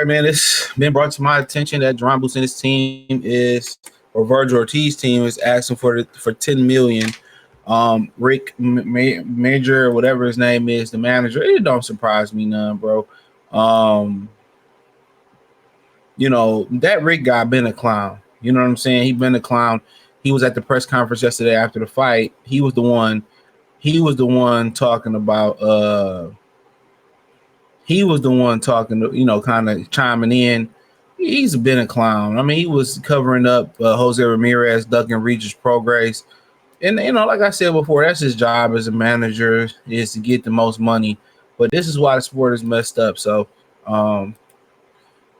right, man. It's been brought to my attention that Jaron and his team is, or Vergil Ortiz team is asking for 10 million. Rick Major, whatever his name is, the manager. It don't surprise me none, bro. That Rick guy been a clown. You know what I'm saying? He been a clown. He was at the press conference yesterday after the fight. He was the one talking about he was the one talking to, kind of chiming in. He's been a clown. I mean, he was covering up Jose Ramirez, ducking Regis Prograis. And, like I said before, that's his job as a manager, is to get the most money. But this is why the sport is messed up. So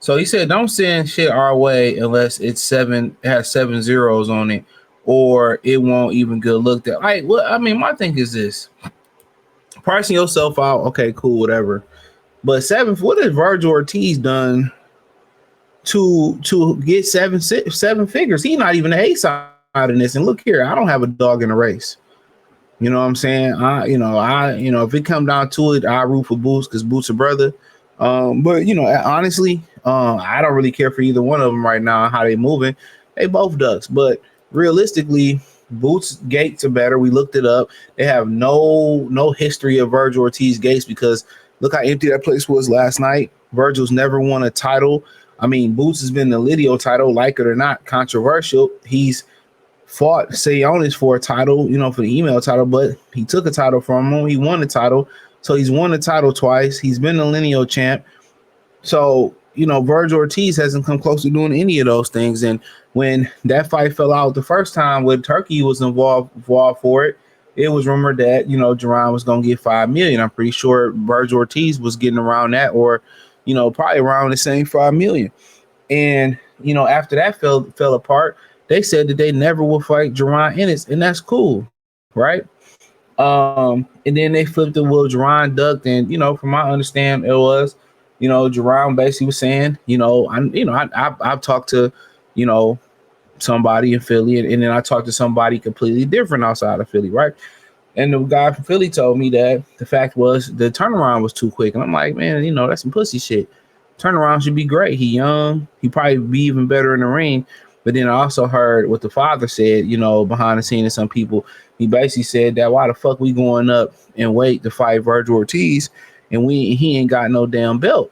he said, don't send shit our way unless it has 7 zeros on it, or it won't even get looked at. My thing is this. Pricing yourself out, okay, cool, whatever. But what has Vergil Ortiz done to get seven figures? He's not even the A side in this. And look here, I don't have a dog in the race. You know what I'm saying? If it come down to it, I root for Boots because Boots a brother. But honestly, I don't really care for either one of them right now. How they moving? They both ducks. But realistically, Boots gates are better. We looked it up. They have no history of Vergil Ortiz gates because look how empty that place was last night. Vergil's never won a title. I mean, Boots has been the Lidio title, like it or not, controversial. He's fought Sionis for a title, for the email title, but he took a title from him. He won the title. So he's won the title twice. He's been the lineal champ. So, Vergil Ortiz hasn't come close to doing any of those things. And when that fight fell out the first time when Turkey was involved for it, it was rumored that, Jaron was going to get $5 million. I'm pretty sure Vergil Ortiz was getting around that, or, probably around the same $5 million. And, after that fell apart, they said that they never will fight Jaron Ennis, and that's cool, right? And then they flipped it. Well, Jaron ducked, and from my understanding, it was, Jaron basically was saying, I've talked to, somebody in Philly, and then I talked to somebody completely different outside of Philly, right? And the guy from Philly told me that the fact was the turnaround was too quick, and I'm like, man, that's some pussy shit. Turnaround should be great. He young, he probably be even better in the ring. But then I also heard what the father said, behind the scenes, some people, he basically said that why the fuck we going up and wait to fight Vergil Ortiz and he ain't got no damn belt.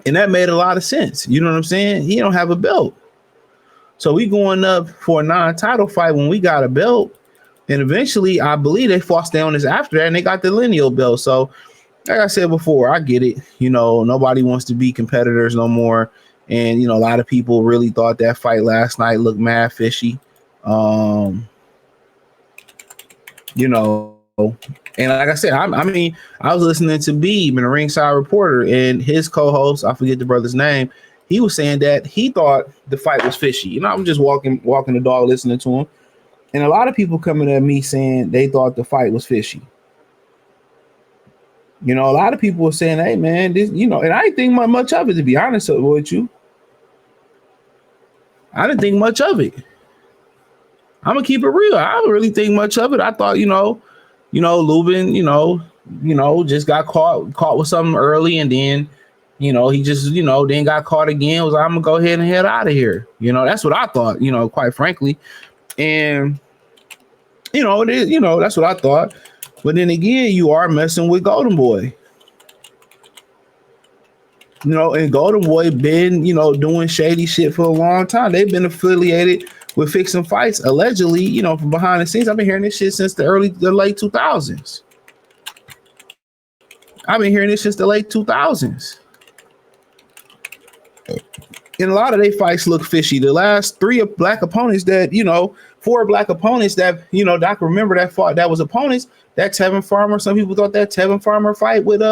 And that made a lot of sense. You know what I'm saying? He don't have a belt. So we going up for a non-title fight when we got a belt. And eventually, I believe they fought Sionis after that and they got the lineal belt. So like I said before, I get it. Nobody wants to be competitors no more. And, a lot of people really thought that fight last night looked mad fishy. And like I said, I was listening to Beeb and the Ringside Reporter, and his co-host, I forget the brother's name, he was saying that he thought the fight was fishy. I'm just walking the dog listening to him. And a lot of people coming at me saying they thought the fight was fishy. A lot of people were saying, hey, man, this, and I didn't think much of it, to be honest with you. I didn't think much of it. I'm gonna keep it real. I don't really think much of it. I thought, Lubin, just got caught with something early, and then, he just, then got caught again. Was like, I'm gonna go ahead and head out of here. That's what I thought. Quite frankly, and it is. That's what I thought. But then again, you are messing with Golden Boy. And Golden Boy been, doing shady shit for a long time. They've been affiliated with fixing fights, allegedly, from behind the scenes. I've been hearing this shit since the late 2000s. I've been hearing this since the late 2000s. And a lot of their fights look fishy. The last 4 black opponents that, I can remember that fought, that was opponents, that Tevin Farmer. Some people thought that Tevin Farmer fight with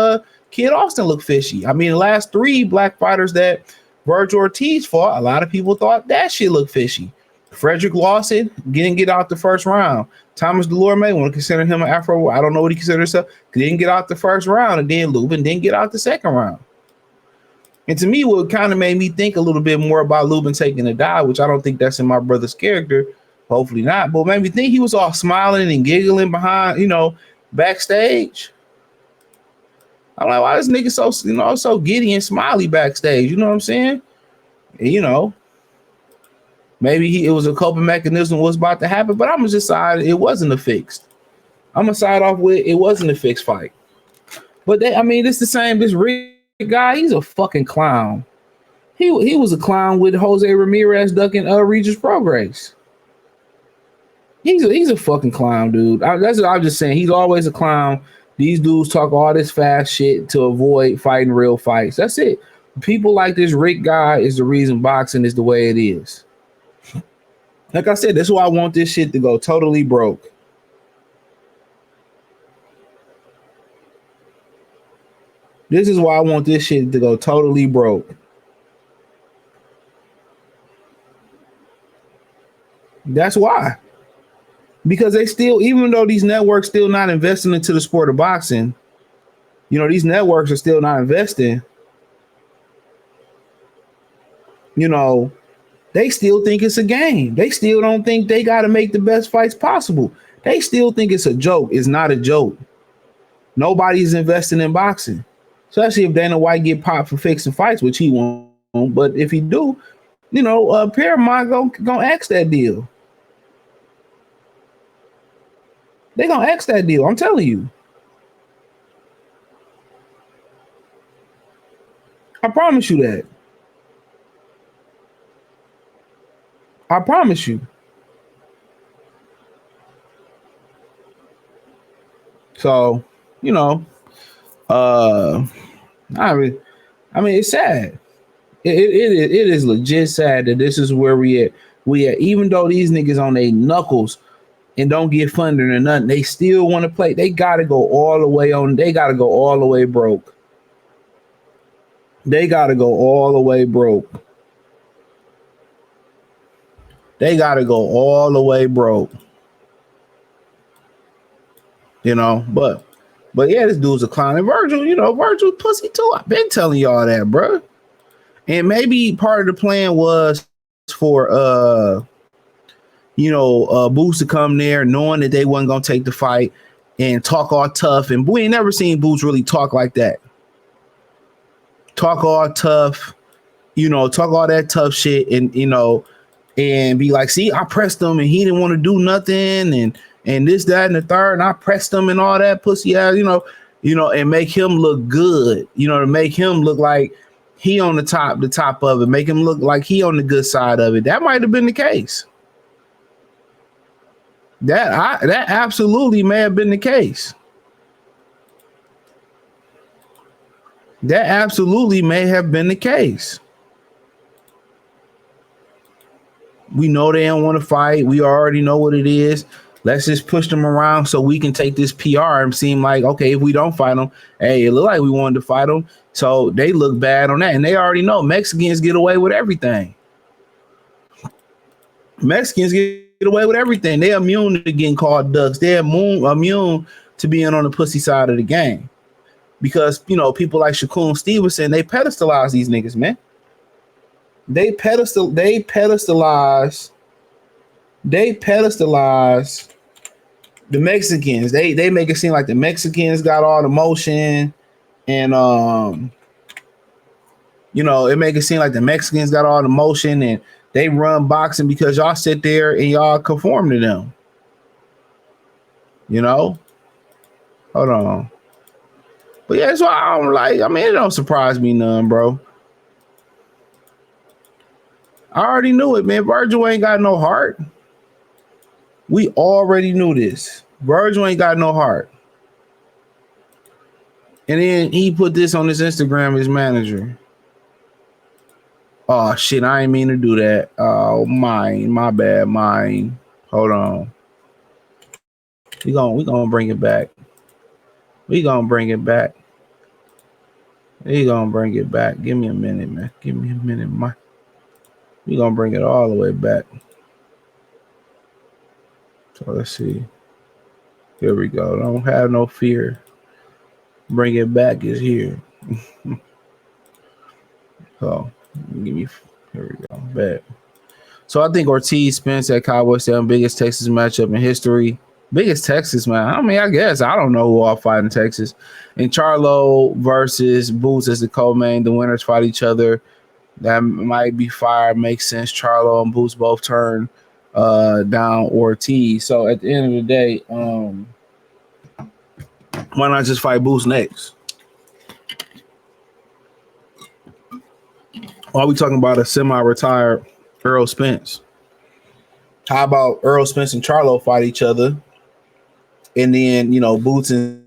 Kid Austin looked fishy. The last 3 black fighters that Vergil Ortiz fought, a lot of people thought that shit looked fishy. Frederick Lawson didn't get out the first round. Thomas Delorme, want to consider him an Afro, I don't know what he considered himself, didn't get out the first round, and then Lubin didn't get out the second round. And to me, what kind of made me think a little bit more about Lubin taking a dive, which I don't think that's in my brother's character, hopefully not, but made me think he was all smiling and giggling behind, backstage. I'm like, why this nigga so giddy and smiley backstage? You know what I'm saying? And, maybe it was a coping mechanism was about to happen, but I'm gonna just side it wasn't a fixed. I'm gonna side off with it wasn't a fixed fight. But it's the same. This Rick guy, he's a fucking clown. He was a clown with Jose Ramirez ducking Regis Prograis. He's a fucking clown, dude. That's what I'm just saying. He's always a clown. These dudes talk all this fast shit to avoid fighting real fights. That's it. People like this Rick guy is the reason boxing is the way it is. Like I said, that's why I want this shit to go totally broke. This is why I want this shit to go totally broke. That's why. Because they still, even though these networks still not investing into the sport of boxing, these networks are still not investing. They still think it's a game. They still don't think they got to make the best fights possible. They still think it's a joke. It's not a joke. Nobody's investing in boxing. Especially if Dana White get popped for fixing fights, which he won't. But if he do, Paramount gonna X that deal. They gonna X that deal. I'm telling you. I promise you that. I promise you. So, it's sad. It is legit sad that this is where we at. Even though these niggas on their knuckles and don't get funding or nothing, they still want to play. They gotta go all the way on. They gotta go all the way broke. They gotta go all the way broke. They gotta go all the way broke. But yeah, this dude's a clown. And Vergil pussy too. I've been telling y'all that, bro. And maybe part of the plan was for Boots to come there knowing that they wasn't gonna take the fight and talk all tough. And we ain't never seen Boots really talk like that. Talk all tough, talk all that tough shit and and be like, see, I pressed him and he didn't want to do nothing and this, that, and the third, and I pressed him and all that pussy ass, and make him look good, to make him look like he on the top of it, make him look like he on the good side of it. That might have been the case. That absolutely may have been the case. That absolutely may have been the case. We know they don't want to fight. We already know what it is. Let's just push them around so we can take this PR and seem like, okay, if we don't fight them, hey, it looked like we wanted to fight them. So they look bad on that. And they already know Mexicans get away with everything. Mexicans get away with everything. They're immune to getting called ducks. They're immune to being on the pussy side of the game. Because, people like Shakur Stevenson, they pedestalize these niggas, man. They pedestalize the Mexicans. They make it seem like the Mexicans got all the motion and it make it seem like the Mexicans got all the motion and they run boxing because y'all sit there and y'all conform to them. Hold on. But yeah, that's why I'm like, it don't surprise me none, bro. I already knew it, man. Vergil ain't got no heart. We already knew this. Vergil ain't got no heart. And then he put this on his Instagram, his manager. Oh shit, I ain't mean to do that. Oh, my bad, mine. Hold on. We gonna bring it back. We gonna bring it back. We gonna bring it back. Give me a minute, man. Give me a minute, man. We gonna bring it all the way back. So let's see. Here we go. Don't have no fear. Bring it back is here. So give me. Here we go. Bet. So I think Ortiz Spence at Cowboys 7 biggest Texas matchup in history. Biggest Texas, man. I mean, I guess I don't know who all fight in Texas. And Charlo versus Boots as the co-main. The winners fight each other. That might be fire. Makes sense. Charlo and Boots both turn down Ortiz. So at the end of the day, why not just fight Boots next? Why are we talking about a semi-retired Earl Spence? How about Earl Spence and Charlo fight each other? And then, Boots and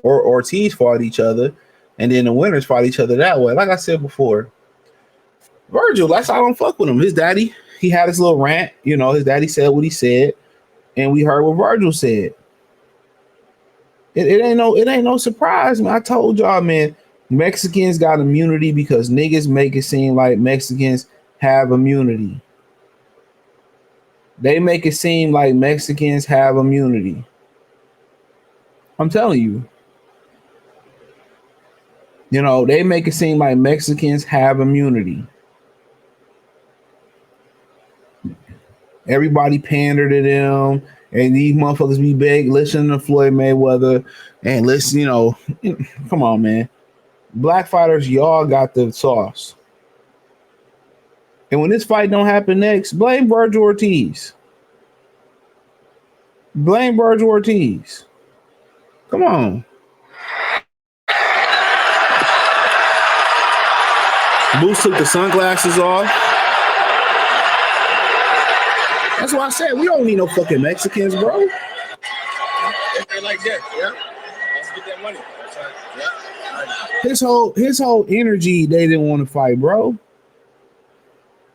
Ortiz fought each other. And then the winners fought each other that way. Like I said before, Vergil, that's I don't fuck with him. His daddy, he had his little rant. His daddy said what he said. And we heard what Vergil said. It ain't no surprise, man. I told y'all, man, Mexicans got immunity because niggas make it seem like Mexicans have immunity. They make it seem like Mexicans have immunity. I'm telling you. They make it seem like Mexicans have immunity. Everybody pander to them, and these motherfuckers be big. Listen to Floyd Mayweather, and listen, come on, man. Black fighters, y'all got the sauce. And when this fight don't happen next, blame Vergil Ortiz. Blame Vergil Ortiz. Come on. Boots took the sunglasses off. That's why I said we don't need no fucking Mexicans, bro. They like that, yeah. Let's get that money. Yeah. His whole energy, they didn't want to fight, bro.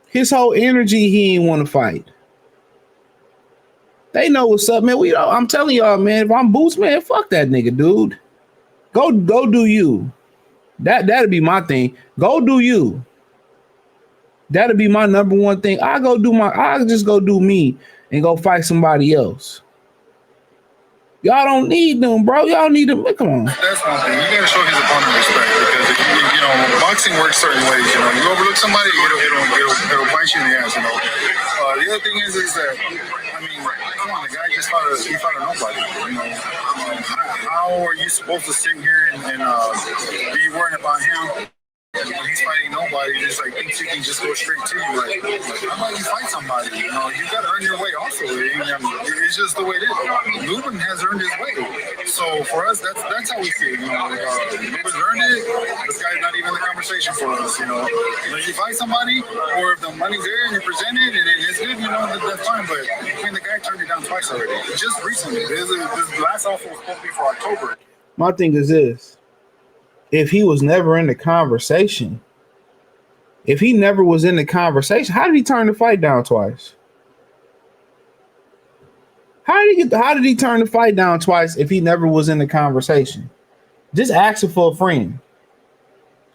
His whole energy, he didn't want to fight. They know what's up, man. I'm telling y'all, man. If I'm Boots, man, fuck that nigga, dude. Go do you. That'd be my thing. Go do you. That'd be my number one thing. I'll just go do me and go fight somebody else. Y'all don't need them, bro. Y'all need them. Come on. That's one thing. You gotta show his opponent respect because if boxing works certain ways. You overlook somebody, it'll bite you in the ass. The other thing is that come on, the guy just fought a nobody. How are you supposed to sit here and be worrying about him? When he's fighting nobody, just thinks he can just go straight to you. How about you fight somebody? You gotta earn your way also. It's just the way it is. Lubin has earned his way. So for us, that's how we see it. Lubin's earned it. This guy's not even in the conversation for us. If you fight somebody, or if the money's there and you present it and it's good, that's fine. But the guy turned it down twice already. Just recently. This last offer was supposed to be for October. My thing is this. If he was never in the conversation, how did he turn the fight down twice? How did he turn the fight down twice if he never was in the conversation? Just asking for a friend.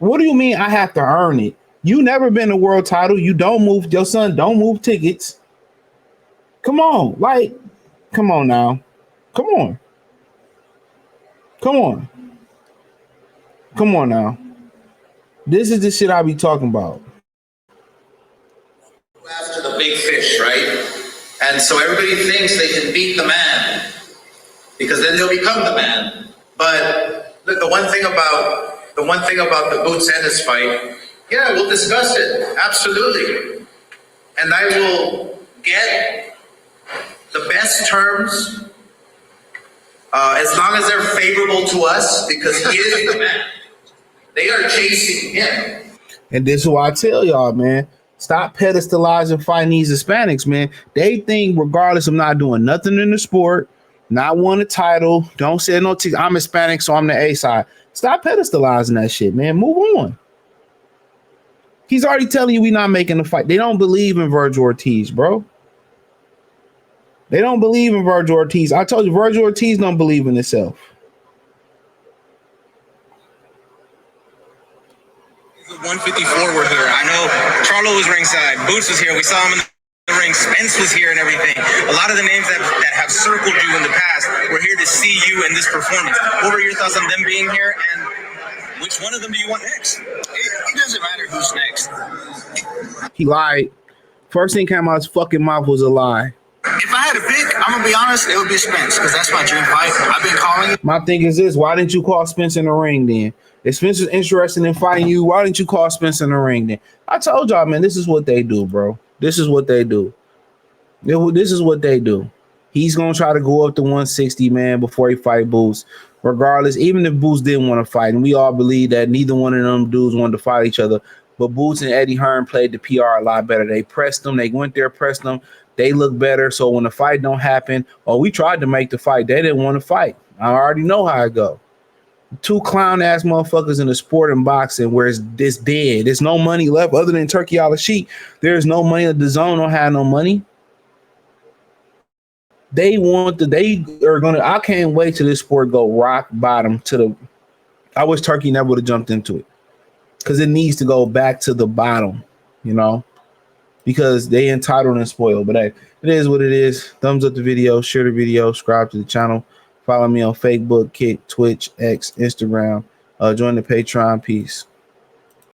What do you mean I have to earn it? You never been a world title. You don't move. Your son don't move tickets. Come on. Come on now. Come on. Come on now. This is the shit I be talking about. After the big fish, right? And so everybody thinks they can beat the man because then they'll become the man. But the one thing about the Boots Ennis fight, yeah, we'll discuss it. Absolutely. And I will get the best terms as long as they're favorable to us because he is the man. They are chasing him. And this is why I tell y'all, man, stop pedestalizing fighting these Hispanics, man. They think regardless of not doing nothing in the sport, not won a title, don't say no, I'm Hispanic, so I'm the A side. Stop pedestalizing that shit, man. Move on. He's already telling you we're not making the fight. They don't believe in Vergil Ortiz, bro. They don't believe in Vergil Ortiz. I told you, Vergil Ortiz don't believe in himself. 154 were here. I know Charlo was ringside. Boots was here. We saw him in the ring. Spence was here and everything. A lot of the names that have circled you in the past were here to see you in this performance. What were your thoughts on them being here, and which one of them do you want next? It doesn't matter who's next. He lied. First thing came out of his fucking mouth was a lie. If I had to pick, I'm gonna be honest, it would be Spence because that's my dream fight. I've been calling. My thing is this: why didn't you call Spence in the ring then? If Spencer's interested in fighting you, why didn't you call Spence in the ring then? I told y'all, man, this is what they do, bro. This is what they do. This is what they do. He's gonna try to go up to 160, man, before he fight Boots. Regardless, even if Boots didn't want to fight, and we all believe that neither one of them dudes wanted to fight each other, but Boots and Eddie Hearn played the PR a lot better. They pressed them. They went there, pressed them. They look better. So when the fight don't happen, or we tried to make the fight, they didn't want to fight. I already know how it go. Two clown ass motherfuckers in the sport and boxing where it's this dead. There's no money left other than Turkey Al Sheik. There's no money. The zone don't have no money. They are gonna. I can't wait till this sport go rock bottom to the. I wish Turkey never would have jumped into it because it needs to go back to the bottom, you know, because they entitled and spoiled. But hey, it is what it is. Thumbs up the video, share the video, subscribe to the channel, follow me on Facebook, Kick, Twitch, X, Instagram. Join the Patreon. Peace.